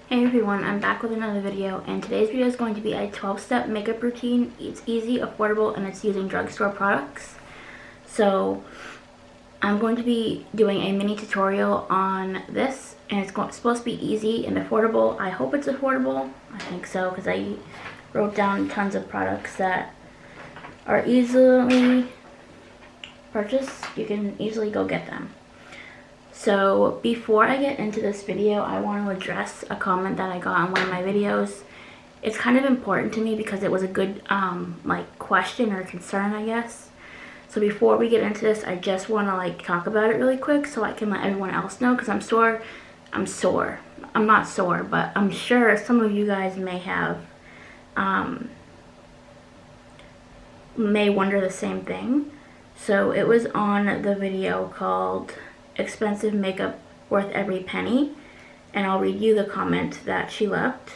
Hey everyone, I'm back with another video, and today's video is going to be a 12-step makeup routine. It's easy, affordable, and it's using drugstore products. So I'm going to be doing a mini tutorial on this, and it's supposed to be easy and affordable. I hope it's affordable. I think so, because I wrote down tons of products that are easily purchased. You can easily go get them. So before I get into this video, I want to address a comment that I got on one of my videos. It's kind of important to me because it was a good question or concern, I guess. So before we get into this, I just want to talk about it really quick so I can let everyone else know, because I'm not sore, but I'm sure some of you guys may have may wonder the same thing. So it was on the video called Expensive Makeup Worth Every Penny, and I'll read you the comment that she left.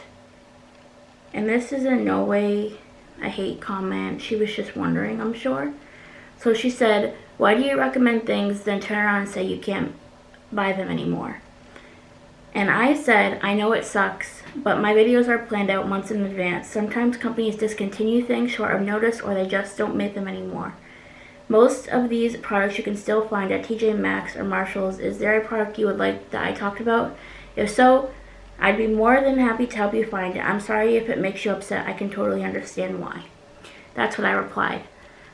And this is in no way a hate comment. She was just wondering, I'm sure. So she said, "Why do you recommend things then turn around and say you can't buy them anymore?" And I said, "I know it sucks, but my videos are planned out months in advance. Sometimes companies discontinue things short of notice, or they just don't make them anymore. Most of these products you can still find at TJ Maxx or Marshalls. Is there a product you would like that I talked about? If so, I'd be more than happy to help you find it. I'm sorry if it makes you upset. I can totally understand why." That's what I replied.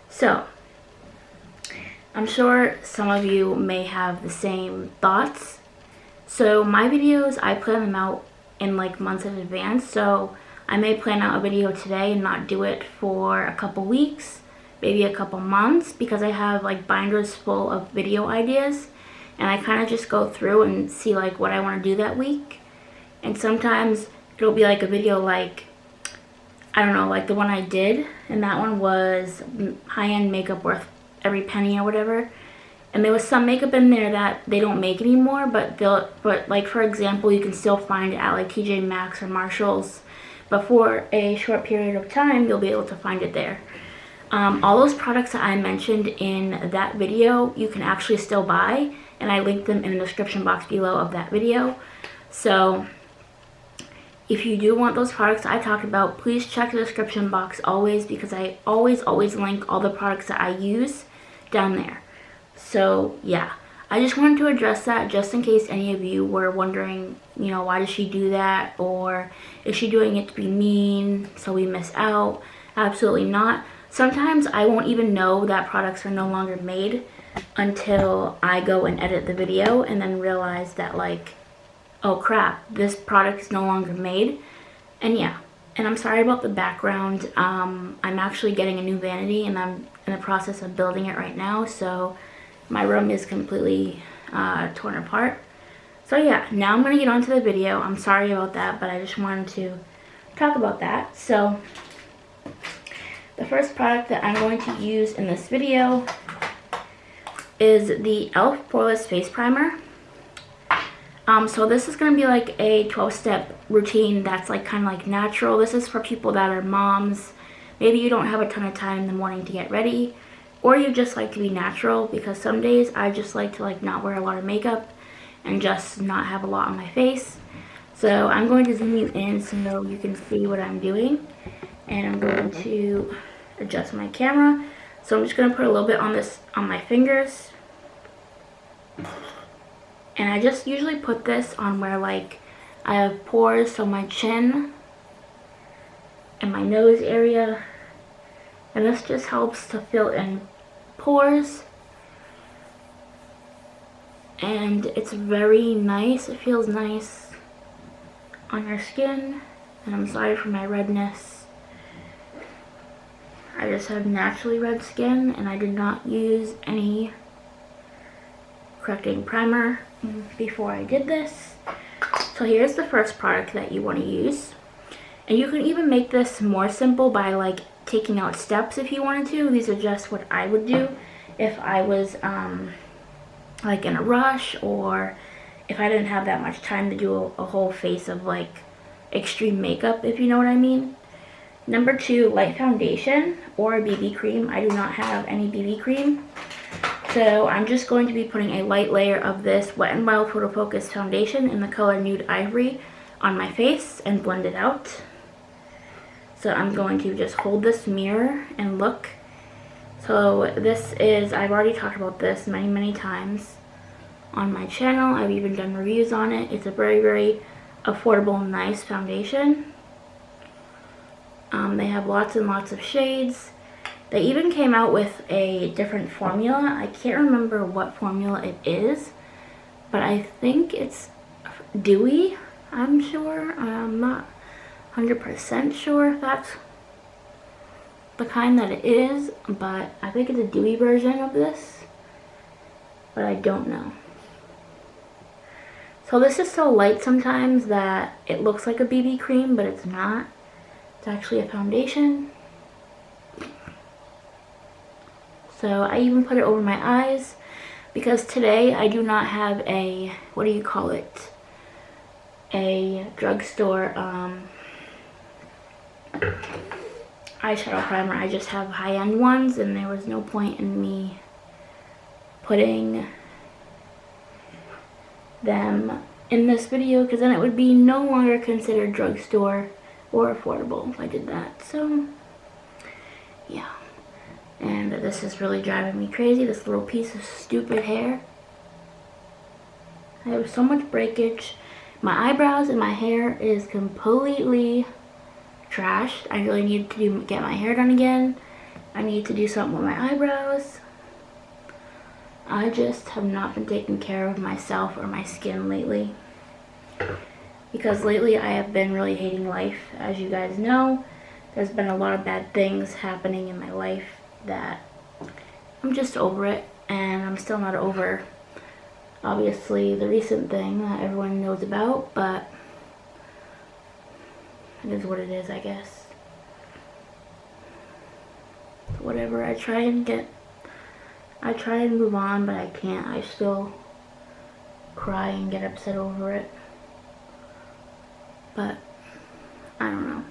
So, I'm sure some of you may have the same thoughts. So my videos, I plan them out in months in advance. So I may plan out a video today and not do it for a couple weeks, maybe a couple months, because I have binders full of video ideas, and I kind of just go through and see what I want to do that week. And sometimes it'll be a video I don't know, the one I did, and that one was high-end makeup worth every penny or whatever. And there was some makeup in there that they don't make anymore, but for example, you can still find it at TJ Maxx or Marshalls, but for a short period of time you'll be able to find it there. All those products that I mentioned in that video you can actually still buy, and I linked them in the description box below of that video. So if you do want those products I talked about, please check the description box always, because I always link all the products that I use down there. So yeah, I just wanted to address that just in case any of you were wondering, why does she do that, or is she doing it to be mean so we miss out? Absolutely not. Sometimes I won't even know that products are no longer made until I go and edit the video and then realize that oh crap, this product is no longer made. And yeah, and I'm sorry about the background. I'm actually getting a new vanity and I'm in the process of building it right now, so my room is completely torn apart. So yeah, now I'm gonna get on to the video. I'm sorry about that, but I just wanted to talk about that. So the first product that I'm going to use in this video is the e.l.f. Poreless Face Primer. So this is going to be a 12-step routine that's kind of natural. This is for people that are moms. Maybe you don't have a ton of time in the morning to get ready, or you just like to be natural, because some days I just like to not wear a lot of makeup and just not have a lot on my face. So I'm going to zoom you in so you can see what I'm doing. And I'm going to adjust my camera. So I'm just going to put a little bit on my fingers. And I just usually put this on where I have pores, so my chin and my nose area. And this just helps to fill in pores. And it's very nice. It feels nice on your skin. And I'm sorry for my redness. I just have naturally red skin, and I did not use any correcting primer before I did this. So here's the first product that you want to use. And you can even make this more simple by taking out steps if you wanted to. These are just what I would do if I was in a rush, or if I didn't have that much time to do a whole face of extreme makeup, if you know what I mean. Number 2, light foundation or a BB cream. I do not have any BB cream. So I'm just going to be putting a light layer of this Wet n Wild Photo Focus foundation in the color Nude Ivory on my face and blend it out. So I'm going to just hold this mirror and look. So this is, I've already talked about this many times on my channel. I've even done reviews on it. It's a very affordable, nice foundation. They have lots and lots of shades. They even came out with a different formula. I can't remember what formula it is, but I think it's dewy, I'm sure. I'm not 100% sure if that's the kind that it is, but I think it's a dewy version of this, but I don't know. So this is so light sometimes that it looks like a BB cream, but it's not. It's actually a foundation. So I even put it over my eyes because today I do not have a, what do you call it? A drugstore eyeshadow primer. I just have high-end ones, and there was no point in me putting them in this video because then it would be no longer considered drugstore or affordable if I did that. So yeah, and this is really driving me crazy, this little piece of stupid hair. I have so much breakage. My eyebrows and my hair is completely trashed. I really need to get my hair done again. I need to do something with my eyebrows. I just have not been taking care of myself or my skin lately. Because lately I have been really hating life. As you guys know, there's been a lot of bad things happening in my life that I'm just over it. And I'm still not over, obviously, the recent thing that everyone knows about, but it is what it is, I guess. Whatever, I try and move on, but I can't. I still cry and get upset over it. But I don't know.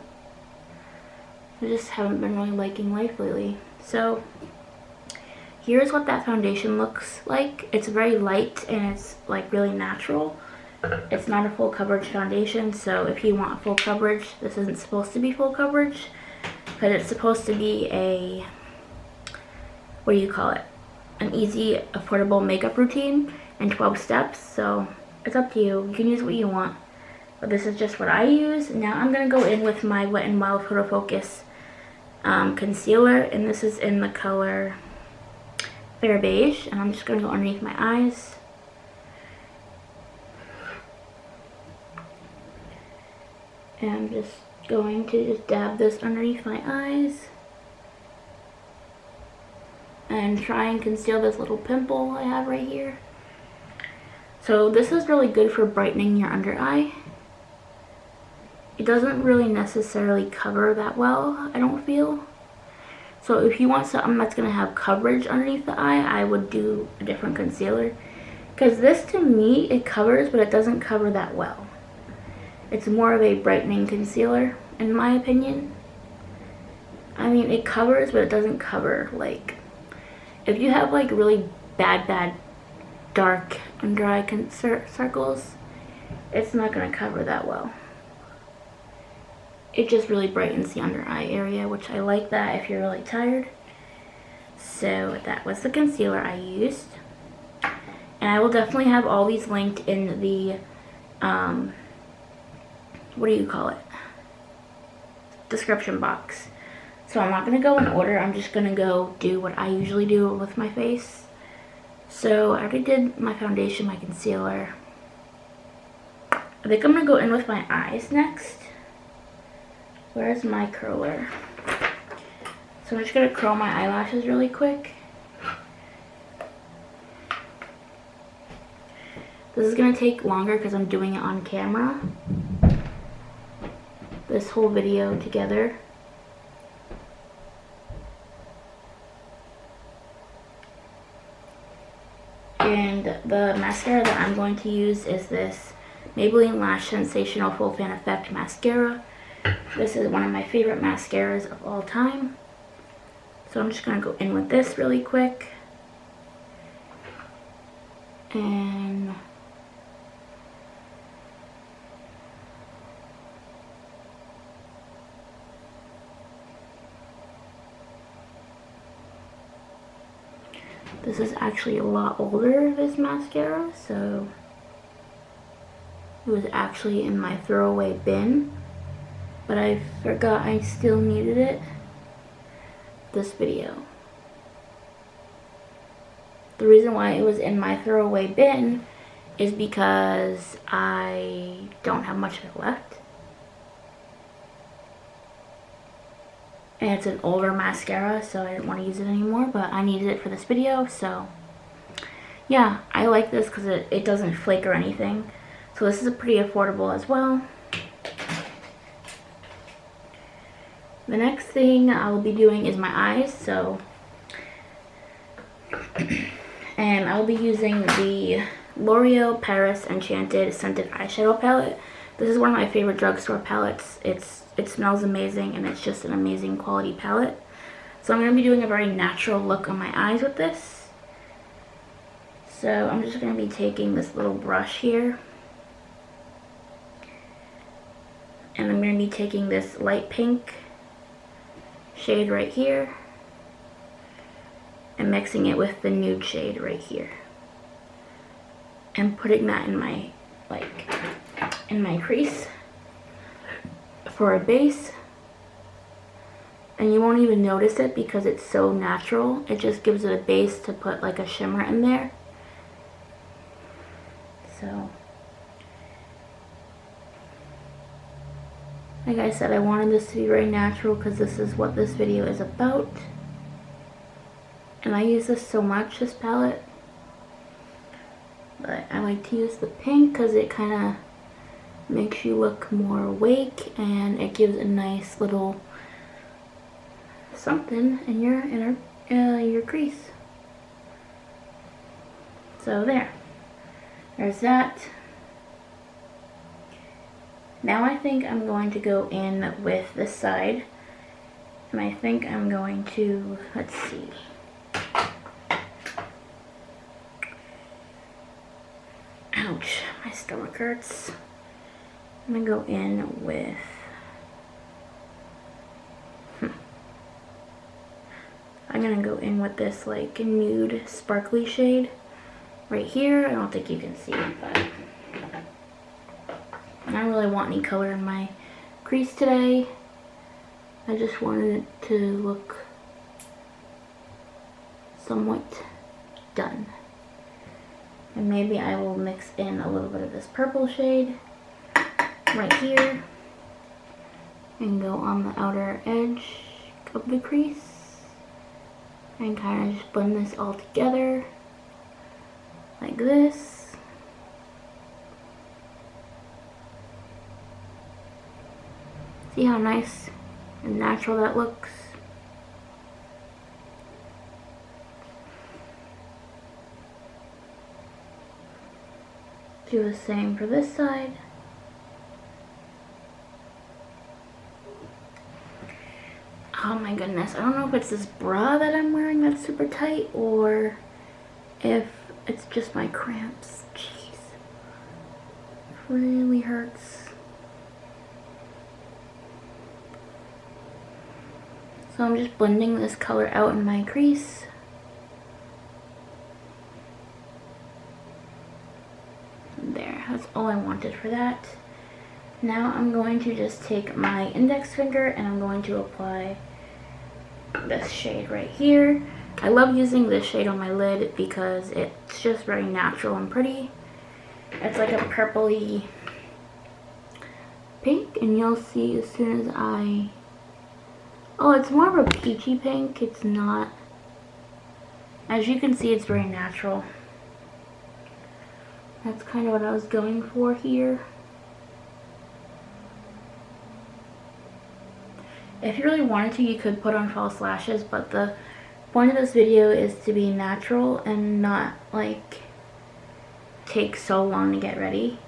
I just haven't been really liking life lately. So here's what that foundation looks like. It's very light and it's like really natural. It's not a full coverage foundation, so if you want full coverage, this isn't supposed to be full coverage, but it's supposed to be a, what do you call it? An easy, affordable makeup routine in 12 steps. So it's up to you. You can use what you want. But this is just what I use. Now I'm going to go in with my Wet n Wild Photo Focus concealer, and this is in the color Fair Beige, and I'm just going to go underneath my eyes. And I'm just going to just dab this underneath my eyes and try and conceal this little pimple I have right here. So this is really good for brightening your under eye. It doesn't really necessarily cover that well, I don't feel. So if you want something that's going to have coverage underneath the eye, I would do a different concealer. Because this, to me, it covers, but it doesn't cover that well. It's more of a brightening concealer, in my opinion. I mean, it covers, but it doesn't cover, like, if you have, like, really bad, dark under eye circles, it's not going to cover that well. It just really brightens the under eye area, which I like that if you're really tired. So that was the concealer I used. And I will definitely have all these linked in the, what do you call it? Description box. So I'm not going to go in order. I'm just going to go do what I usually do with my face. So I already did my foundation, my concealer. I think I'm going to go in with my eyes next. Where's my curler? So I'm just going to curl my eyelashes really quick. This is going to take longer because I'm doing it on camera. This whole video together. And the mascara that I'm going to use is this Maybelline Lash Sensational Full Fan Effect Mascara. This is one of my favorite mascaras of all time. So I'm just going to go in with this really quick. And This is actually a lot older, this mascara, so it was actually in my throwaway bin, but I forgot I still needed it this video. The reason why it was in my throwaway bin is because I don't have much of it left. And it's an older mascara, so I didn't want to use it anymore, but I needed it for this video, so yeah, I like this because it doesn't flake or anything. So this is pretty affordable as well. The next thing I'll be doing is my eyes, so and I'll be using the L'Oreal Paris Enchanted Scented Eyeshadow Palette. This is one of my favorite drugstore palettes. It smells amazing and it's just an amazing quality palette. So I'm going to be doing a very natural look on my eyes with this. So I'm just going to be taking this little brush here. And I'm going to be taking this light pink shade right here and mixing it with the nude shade right here. And putting that in my, in my crease for a base. And you won't even notice it because it's so natural. It just gives it a base to put like a shimmer in there. So, like I said, I wanted this to be very natural because this is what this video is about. And I use this so much, this palette. But I like to use the pink because it kind of makes you look more awake and it gives a nice little something in your crease. So there's that. Now I think I'm going to go in with this side, and I think I'm going to, let's see. Ouch, my stomach hurts. I'm gonna go in with, I'm gonna go in with this like nude sparkly shade right here. I don't think you can see it, but I don't really want any color in my crease today. I just wanted it to look somewhat done. And maybe I will mix in a little bit of this purple shade right here and go on the outer edge of the crease and kind of just blend this all together like this. See how nice and natural that looks? Do the same for this side. Oh my goodness, I don't know if it's this bra that I'm wearing that's super tight or if it's just my cramps. Jeez. It really hurts. So I'm just blending this color out in my crease. There, that's all I wanted for that. Now I'm going to just take my index finger and I'm going to apply this shade right here. I love using this shade on my lid because it's just very natural and pretty. It's like a purpley pink, and you'll see as soon as I... Oh, it's more of a peachy pink. It's not... As you can see, it's very natural. That's kind of what I was going for here. If you really wanted to, you could put on false lashes, but the point of this video is to be natural and not like take so long to get ready.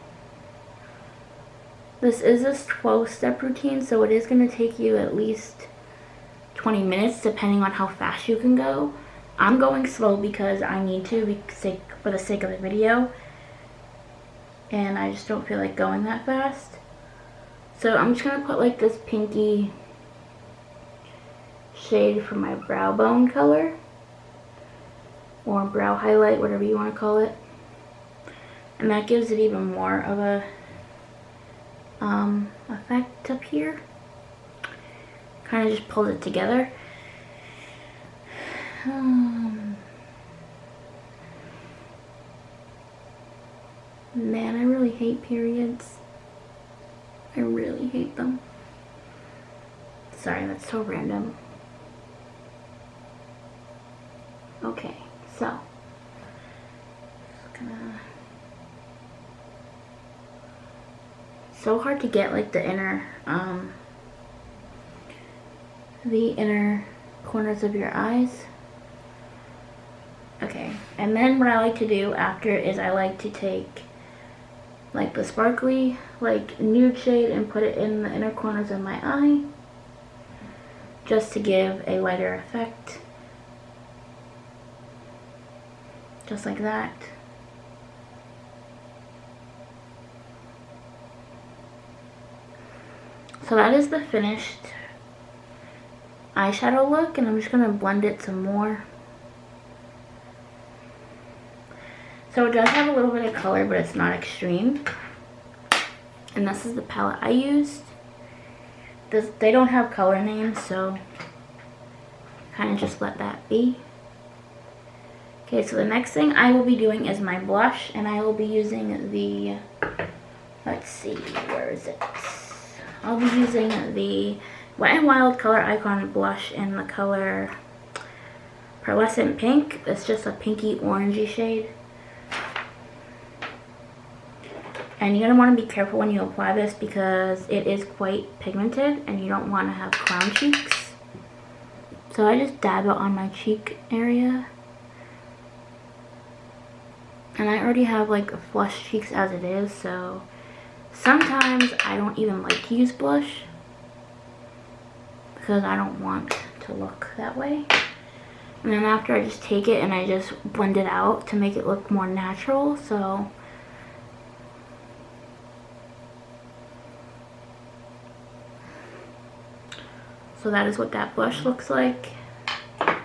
This is a 12-step routine, so it is going to take you at least 20 minutes depending on how fast you can go. I'm going slow because I need to for the sake of the video, and I just don't feel like going that fast. So I'm just going to put like this pinky shade for my brow bone color or brow highlight, whatever you want to call it. And that gives it even more of a effect up here. Kind of just pulls it together. Man, I really hate periods. I really hate them. Sorry, that's so random. Okay, so so hard to get like the inner corners of your eyes. Okay, and then what I like to do after is I like to take like the sparkly like nude shade and put it in the inner corners of my eye just to give a lighter effect, just like that. So that is the finished eyeshadow look, and I'm just going to blend it some more. So it does have a little bit of color, but it's not extreme. And this is the palette I used. They don't have color names, so kind of just let that be. Okay, so the next thing I will be doing is my blush, and I will be using the, let's see, where is it? I'll be using the Wet n Wild Color Icon blush in the color Pearlescent Pink. It's just a pinky orangey shade. And you're going to want to be careful when you apply this because it is quite pigmented and you don't want to have clown cheeks. So I just dab it on my cheek area. And I already have like flush cheeks as it is, so sometimes I don't even like to use blush because I don't want to look that way. And then after I just take it and I just blend it out to make it look more natural. So that is what that blush looks like. The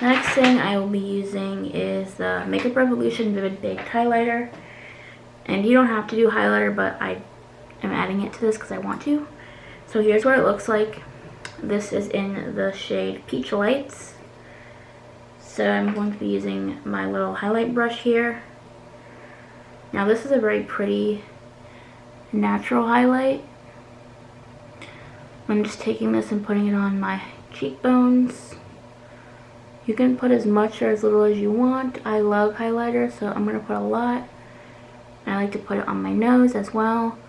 next thing I will be using is the Makeup Revolution Vivid Baked Highlighter. And you don't have to do highlighter, but I am adding it to this because I want to. So here's what it looks like. This is in the shade Peach Lights. So I'm going to be using my little highlight brush here. Now this is a very pretty natural highlight. I'm just taking this and putting it on my cheekbones. You can put as much or as little as you want. I love highlighter, so I'm going to put a lot. I like to put it on my nose as well,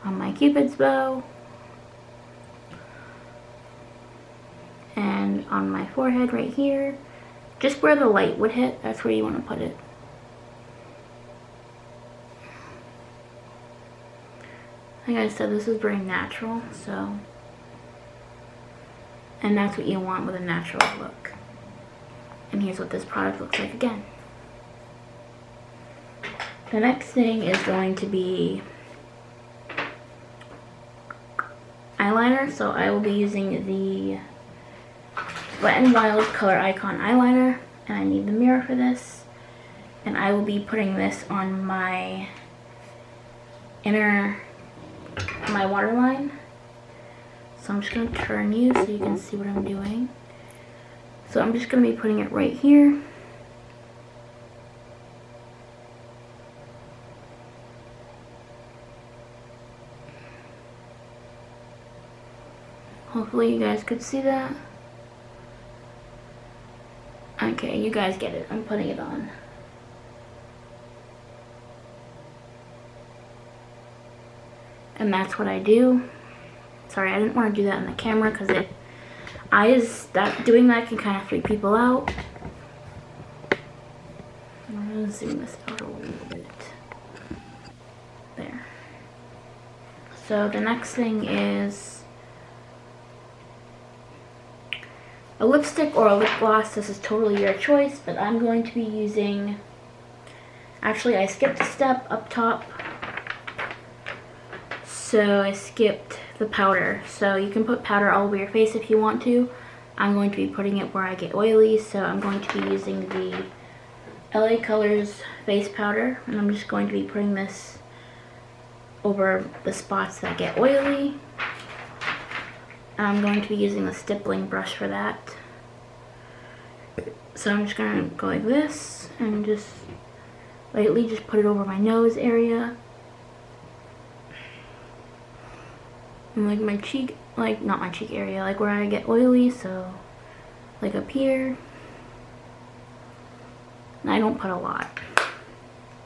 on my cupid's bow, and on my forehead right here. Just where the light would hit, that's where you want to put it. Like I said, this is very natural, so, and that's what you want with a natural look. And here's what this product looks like again. The next thing is going to be eyeliner. So I will be using the Wet n Wild Color Icon eyeliner. And I need the mirror for this. And I will be putting this on my waterline. So I'm just going to turn you so you can see what I'm doing. So I'm just going to be putting it right here. Hopefully you guys could see that. Okay, you guys get it. I'm putting it on. And that's what I do. Sorry, I didn't want to do that on the camera because doing that can kind of freak people out. I'm going to zoom this out a little bit. There. So the next thing is a lipstick or a lip gloss. This is totally your choice, but I'm going to be using, actually I skipped a step up top. So I skipped the powder. So you can put powder all over your face if you want to. I'm going to be putting it where I get oily, so I'm going to be using the LA Colors face powder, and I'm just going to be putting this over the spots that get oily. And I'm going to be using the stippling brush for that. So I'm just going to go like this and just lightly just put it over my nose area. And like my cheek, like not my cheek area, like where I get oily, so like up here. And I don't put a lot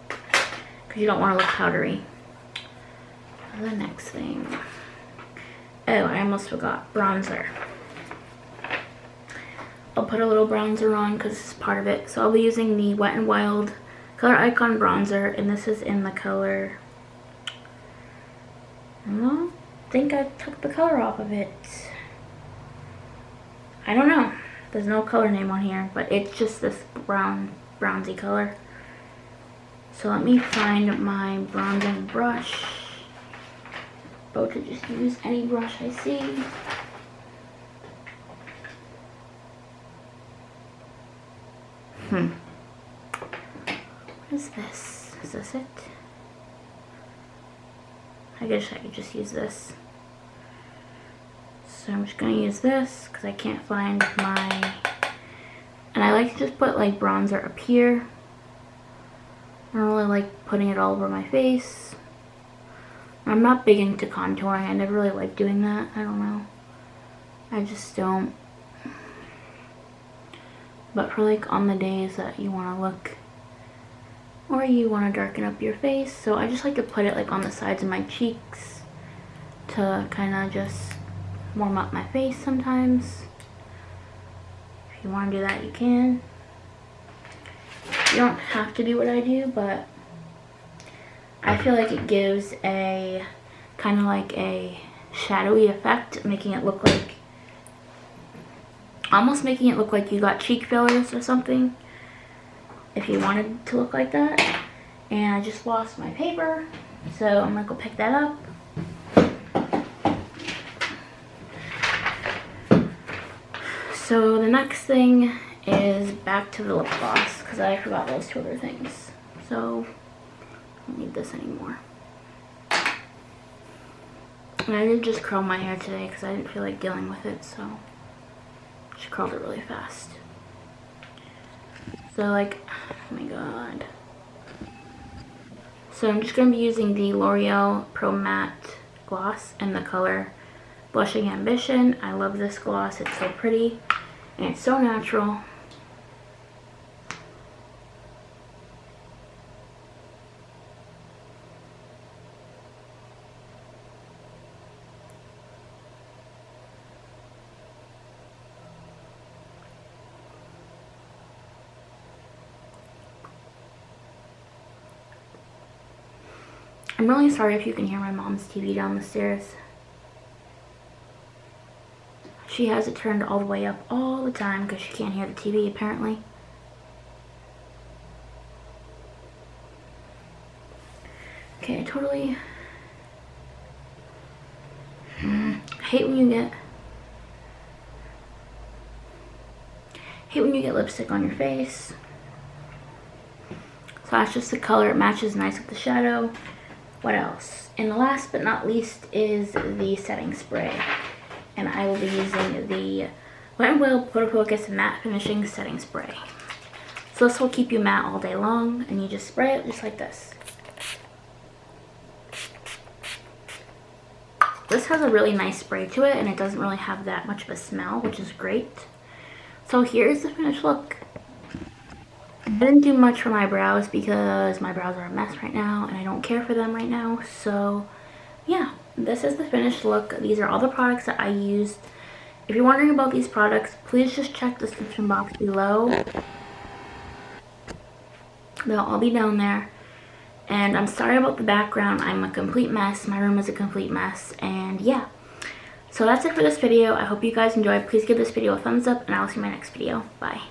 because you don't want to look powdery. The next thing, oh, I almost forgot bronzer. I'll put a little bronzer on because this is part of it. So I'll be using the Wet n Wild Color Icon bronzer, and this is in the color, I think I took the color off of it. I don't know. There's no color name on here, but it's just this brownsy color. So let me find my bronzing brush. About to just use any brush I see. What is this? Is this it? I guess I could just use this. So I'm just gonna use this because I can't find my, and I like to just put like bronzer up here. I don't really like putting it all over my face. I'm not big into contouring. I never really like doing that. I don't know. I just don't. But for like on the days that you want to look, or you want to darken up your face, so I just like to put it like on the sides of my cheeks to kind of just warm up my face sometimes. If you want to do that, you can. You don't have to do what I do, but I feel like it gives a kind of like a shadowy effect, making it look like, almost making it look like you got cheek fillers or something, if you wanted to look like that. And I just lost my paper, so I'm gonna go pick that up. So the next thing is back to the lip gloss, because I forgot those two other things. So I don't need this anymore. And I did just curl my hair today because I didn't feel like dealing with it, so just curled it really fast. So like, oh my god. So I'm just going to be using the L'Oreal Pro Matte Gloss in the color Blushing Ambition. I love this gloss. It's so pretty and it's so natural. I'm really sorry if you can hear my mom's TV down the stairs. She has it turned all the way up all the time because she can't hear the TV apparently. Okay, I totally hate when you get lipstick on your face. So that's just the color. It matches nice with the shadow. What else? And the last but not least is the setting spray. And I will be using the Wet n Wild Photo Focus Matte Finishing Setting Spray. So this will keep you matte all day long, and you just spray it just like this. This has a really nice spray to it, and it doesn't really have that much of a smell, which is great. So here's the finished look. I didn't do much for my brows because my brows are a mess right now and I don't care for them right now. So yeah, this is the finished look. These are all the products that I used. If you're wondering about these products, please just check the description box below. They'll all be down there. And I'm sorry about the background. I'm a complete mess. My room is a complete mess. And yeah, so that's it for this video. I hope you guys enjoyed. Please give this video a thumbs up and I'll see you in my next video. Bye.